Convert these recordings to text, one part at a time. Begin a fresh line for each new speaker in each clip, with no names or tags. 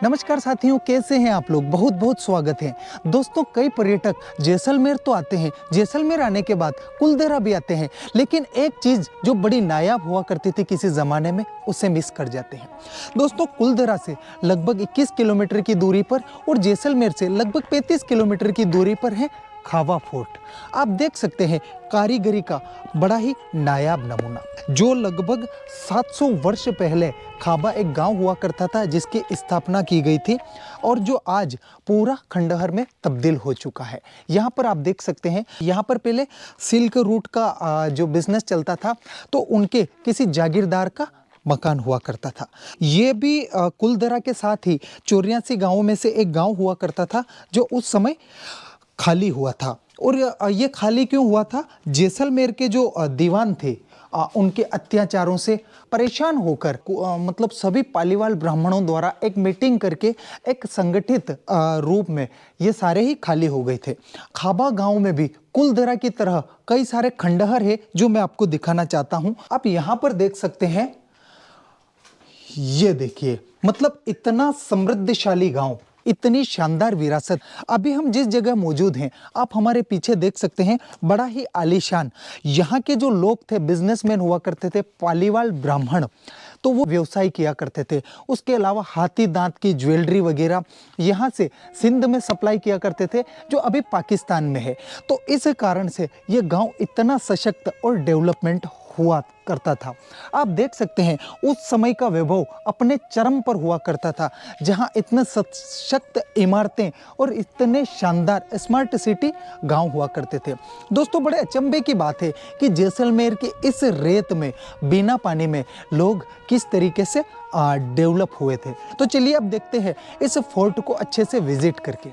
नमस्कार साथियों, कैसे हैं आप लोग। बहुत बहुत स्वागत है दोस्तों। कई पर्यटक जैसलमेर तो आते हैं, जैसलमेर आने के बाद कुलदेरा भी आते हैं, लेकिन एक चीज़ जो बड़ी नायाब हुआ करती थी किसी ज़माने में, उसे मिस कर जाते हैं। दोस्तों, कुलदेरा से लगभग 21 किलोमीटर की दूरी पर और जैसलमेर से लगभग 35 किलोमीटर की दूरी पर है खाबा फोर्ट। आप देख सकते हैं कारीगरी का बड़ा ही नायाब नमूना, जो लगभग 700 वर्ष पहले खाबा एक गांव हुआ करता था जिसकी स्थापना की गई थी और जो आज पूरा खंडहर में तब्दील हो चुका है। यहाँ पर आप देख सकते हैं, यहाँ पर पहले सिल्क रूट का जो बिजनेस चलता था, तो उनके किसी जागीरदार का मकान हुआ करता था। ये भी कुलदेरा के साथ ही 84 गांवों में से एक गांव हुआ करता था जो उस समय खाली हुआ था। और ये खाली क्यों हुआ था? जैसलमेर के जो दीवान थे, उनके अत्याचारों से परेशान होकर मतलब सभी पालीवाल ब्राह्मणों द्वारा एक मीटिंग करके एक संगठित रूप में ये सारे ही खाली हो गए थे। खाबा गांव में भी कुलदेरा की तरह कई सारे खंडहर है जो मैं आपको दिखाना चाहता हूं। आप यहाँ पर देख सकते हैं, ये देखिए, मतलब इतना समृद्धशाली गांव, इतनी शानदार विरासत। अभी हम जिस जगह मौजूद हैं, आप हमारे पीछे देख सकते हैं, बड़ा ही आलीशान। यहाँ के जो लोग थे, बिजनेसमैन हुआ करते थे, पालीवाल ब्राह्मण, तो वो व्यवसाय किया करते थे। उसके अलावा हाथी दांत की ज्वेलरी वगैरह यहाँ से सिंध में सप्लाई किया करते थे, जो अभी पाकिस्तान में है। तो इस कारण से ये गांव इतना सशक्त और डेवलपमेंट हुआ करता था। आप देख सकते हैं उस समय का वैभव अपने चरम पर हुआ करता था, जहां इतने सशक्त इमारतें और इतने शानदार स्मार्ट सिटी गांव हुआ करते थे। दोस्तों, बड़े अचंभे की बात है कि जैसलमेर की इस रेत में, बिना पानी में लोग किस तरीके से डेवलप हुए थे। तो चलिए अब देखते हैं इस फोर्ट को अच्छे से विजिट करके।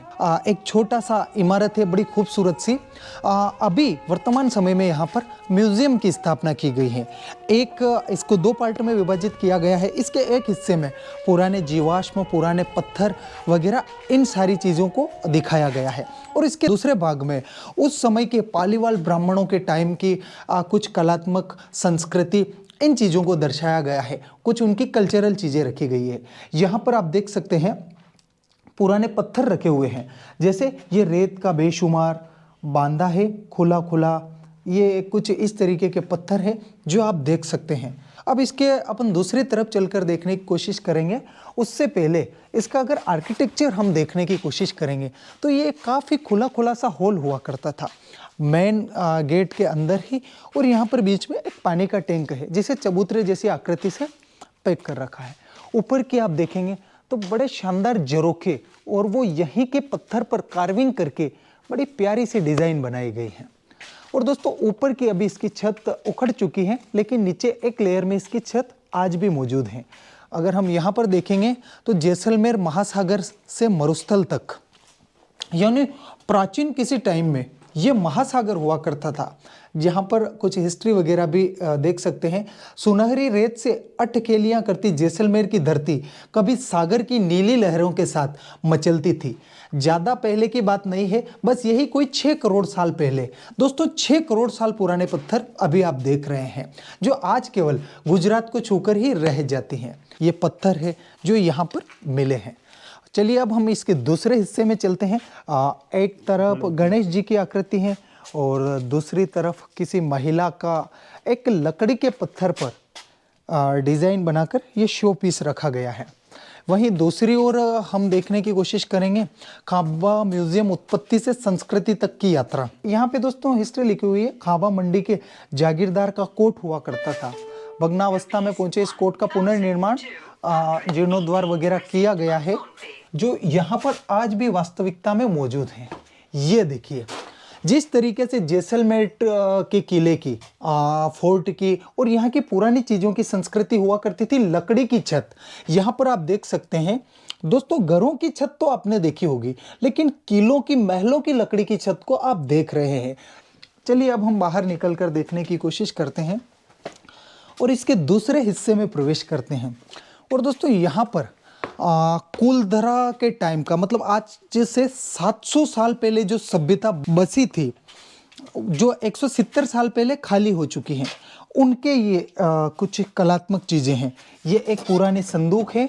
एक छोटा सा इमारत है, बड़ी खूबसूरत सी। अभी वर्तमान समय में यहाँ पर म्यूजियम की स्थापना की गई है। इसको 2 पार्ट में विभाजित किया गया है। इसके एक हिस्से में पुराने जीवाश्म, पुराने पत्थर वगैरह, इन सारी चीज़ों को दिखाया गया है, और इसके दूसरे भाग में उस समय के पालीवाल ब्राह्मणों के टाइम की कुछ कलात्मक संस्कृति, इन चीज़ों को दर्शाया गया है। कुछ उनकी कल्चरल चीज़ें रखी गई है। यहाँ पर आप देख सकते हैं पुराने पत्थर रखे हुए हैं, जैसे ये रेत का बेशुमार बांधा है, खुला खुला, ये कुछ इस तरीके के पत्थर है जो आप देख सकते हैं। अब इसके अपन दूसरी तरफ चलकर देखने की कोशिश करेंगे। उससे पहले इसका अगर आर्किटेक्चर हम देखने की कोशिश करेंगे तो ये काफ़ी खुला खुला सा हॉल हुआ करता था, मेन गेट के अंदर ही। और यहाँ पर बीच में एक पानी का टैंक है, जिसे चबूतरे जैसी आकृति से पैक कर रखा है। ऊपर की आप देखेंगे तो बड़े शानदार झरोखे, और वो यहीं के पत्थर पर कार्विंग करके बड़ी प्यारी सी डिज़ाइन बनाई गई है। और दोस्तों, ऊपर की अभी इसकी छत उखड़ चुकी है, लेकिन नीचे एक लेयर में इसकी छत आज भी मौजूद है। अगर हम यहाँ पर देखेंगे तो जैसलमेर महासागर से मरुस्थल तक, यानी प्राचीन किसी टाइम में ये महासागर हुआ करता था। जहाँ पर कुछ हिस्ट्री वगैरह भी देख सकते हैं। सुनहरी रेत से अटकेलियाँ करती जैसलमेर की धरती कभी सागर की नीली लहरों के साथ मचलती थी। ज़्यादा पहले की बात नहीं है, बस यही कोई 6 करोड़ साल पहले। दोस्तों, 6 करोड़ साल पुराने पत्थर अभी आप देख रहे हैं, जो आज केवल गुजरात को छूकर ही रह जाती हैं। ये पत्थर है जो यहाँ पर मिले हैं। चलिए अब हम इसके दूसरे हिस्से में चलते हैं। एक तरफ गणेश जी की आकृति है और दूसरी तरफ किसी महिला का एक लकड़ी के पत्थर पर डिज़ाइन बनाकर ये शो पीस रखा गया है। वहीं दूसरी ओर हम देखने की कोशिश करेंगे खाबा म्यूजियम, उत्पत्ति से संस्कृति तक की यात्रा। यहाँ पे दोस्तों हिस्ट्री लिखी हुई है। खाबा मंडी के जागीरदार का कोट हुआ करता था। भग्नावस्था में पहुंचे इस कोट का पुनर्निर्माण, जीर्णोद्वार वगैरह किया गया है, जो यहाँ पर आज भी वास्तविकता में मौजूद हैं। ये देखिए, जिस तरीके से जैसलमेर के किले की, फोर्ट की और यहाँ की पुरानी चीज़ों की संस्कृति हुआ करती थी। लकड़ी की छत यहाँ पर आप देख सकते हैं। दोस्तों, घरों की छत तो आपने देखी होगी, लेकिन किलों की, महलों की लकड़ी की छत को आप देख रहे हैं। चलिए अब हम बाहर निकल कर देखने की कोशिश करते हैं और इसके दूसरे हिस्से में प्रवेश करते हैं। और दोस्तों, यहाँ पर कुलदेरा के टाइम का, मतलब आज से 700 साल पहले जो सभ्यता बसी थी, जो 170 साल पहले खाली हो चुकी हैं, उनके ये कुछ कलात्मक चीज़ें हैं। ये एक पुरानी संदूक है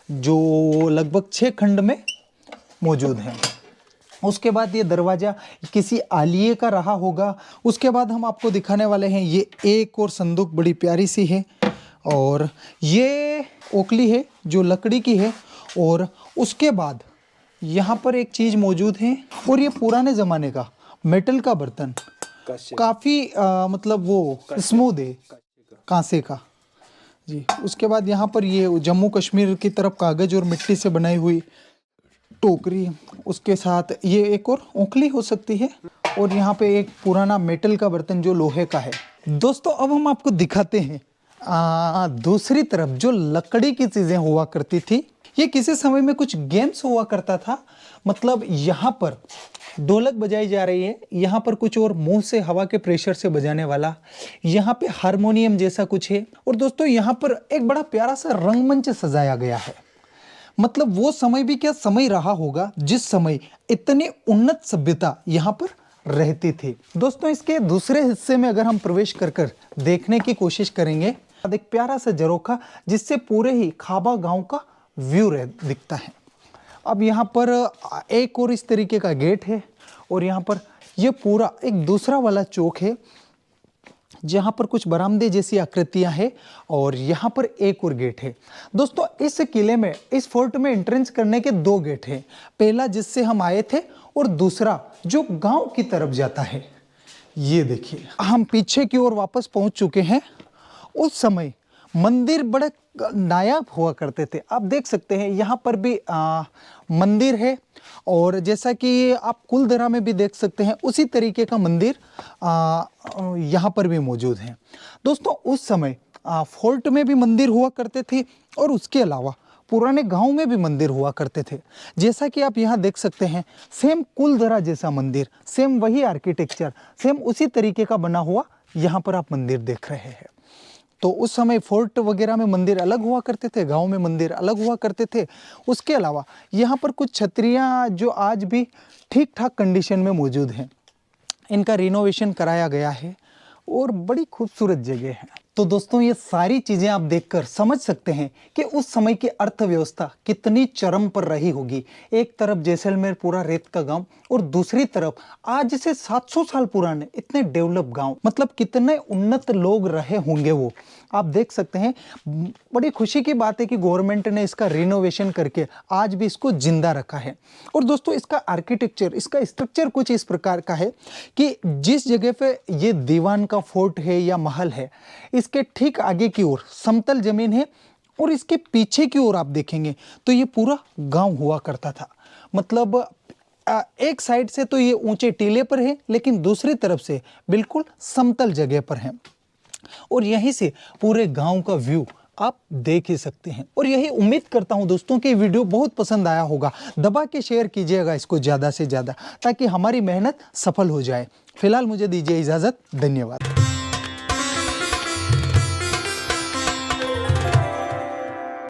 जो लगभग 6 खंड में मौजूद है। उसके बाद ये दरवाज़ा किसी आलिये का रहा होगा। उसके बाद हम आपको दिखाने वाले हैं ये एक और संदूक, बड़ी प्यारी सी है, और ये ओखली है जो लकड़ी की है। और उसके बाद यहाँ पर एक चीज़ मौजूद है, और ये पुराने ज़माने का मेटल का बर्तन, काफ़ी मतलब वो स्मूथ है, कांसे का जी। उसके बाद यहाँ पर ये जम्मू कश्मीर की तरफ कागज़ और मिट्टी से बनाई हुई टोकरी, उसके साथ ये एक और ओखली हो सकती है, और यहाँ पे एक पुराना मेटल का बर्तन जो लोहे का है। दोस्तों अब हम आपको दिखाते हैं दूसरी तरफ जो लकड़ी की चीज़ें हुआ करती थी। ये किसी समय में कुछ गेम्स हुआ करता था, मतलब यहाँ पर ढोलक बजाई जा रही है, यहाँ पर कुछ और मुंह से हवा के प्रेशर से बजाने वाला, यहाँ पे हारमोनियम जैसा कुछ है। और दोस्तों यहाँ पर एक बड़ा प्यारा सा रंगमंच सजाया गया है। मतलब वो समय भी क्या समय रहा होगा जिस समय इतनी उन्नत सभ्यता यहाँ पर रहती थी। दोस्तों इसके दूसरे हिस्से में अगर हम प्रवेश कर देखने की कोशिश करेंगे, एक प्यारा सा झरोखा जिससे पूरे ही खाबा गांव का व्यू दिखता है। अब यहाँ पर एक और इस तरीके का गेट है, और यहाँ पर ये पूरा एक दूसरा वाला चौक है जहाँ पर कुछ बरामदे जैसी आकृतियाँ हैं, और यहाँ पर एक और गेट है। दोस्तों इस किले में, इस फोर्ट में एंट्रेंस करने के 2 गेट हैं। पहला जिससे हम आए थे, और दूसरा जो गांव की तरफ जाता है। ये देखिए हम पीछे की ओर वापस पहुँच चुके हैं। उस समय मंदिर बड़े नायाब हुआ करते थे। आप देख सकते हैं यहाँ पर भी मंदिर है, और जैसा कि आप कुलधरा में भी देख सकते हैं उसी तरीके का मंदिर यहाँ पर भी मौजूद है। दोस्तों उस समय फोर्ट में भी मंदिर हुआ करते थे, और उसके अलावा पुराने गांव में भी मंदिर हुआ करते थे। जैसा कि आप यहाँ देख सकते हैं, सेम कुलधरा जैसा मंदिर, सेम वही आर्किटेक्चर, सेम उसी तरीके का बना हुआ यहाँ पर आप मंदिर देख रहे हैं। तो उस समय फोर्ट वगैरह में मंदिर अलग हुआ करते थे, गांव में मंदिर अलग हुआ करते थे। उसके अलावा यहाँ पर कुछ छतरियाँ जो आज भी ठीक ठाक कंडीशन में मौजूद हैं, इनका रिनोवेशन कराया गया है, और बड़ी खूबसूरत जगह है। तो दोस्तों ये सारी चीज़ें आप देखकर समझ सकते हैं कि उस समय की अर्थव्यवस्था कितनी चरम पर रही होगी। एक तरफ जैसलमेर पूरा रेत का गांव, और दूसरी तरफ आज से 700 साल पुराने इतने डेवलप गांव, मतलब कितने उन्नत लोग रहे होंगे वो आप देख सकते हैं। बड़ी खुशी की बात है कि गवर्नमेंट ने इसका रिनोवेशन करके आज भी इसको जिंदा रखा है। और दोस्तों इसका आर्किटेक्चर, इसका स्ट्रक्चर कुछ इस प्रकार का है कि जिस जगह पे ये दीवान का फोर्ट है या महल है, इसके ठीक आगे की ओर समतल जमीन है, और इसके पीछे की ओर आप देखेंगे तो ये पूरा गांव हुआ करता था। मतलब एक साइड से तो ये ऊंचे टीले पर है, लेकिन दूसरी तरफ से बिल्कुल समतल जगह पर है, और यहीं से पूरे गांव का व्यू आप देख ही सकते हैं। और यही उम्मीद करता हूं दोस्तों कि वीडियो बहुत पसंद आया होगा। दबा के शेयर कीजिएगा इसको ज़्यादा से ज़्यादा, ताकि हमारी मेहनत सफल हो जाए। फिलहाल मुझे दीजिए इजाज़त, धन्यवाद।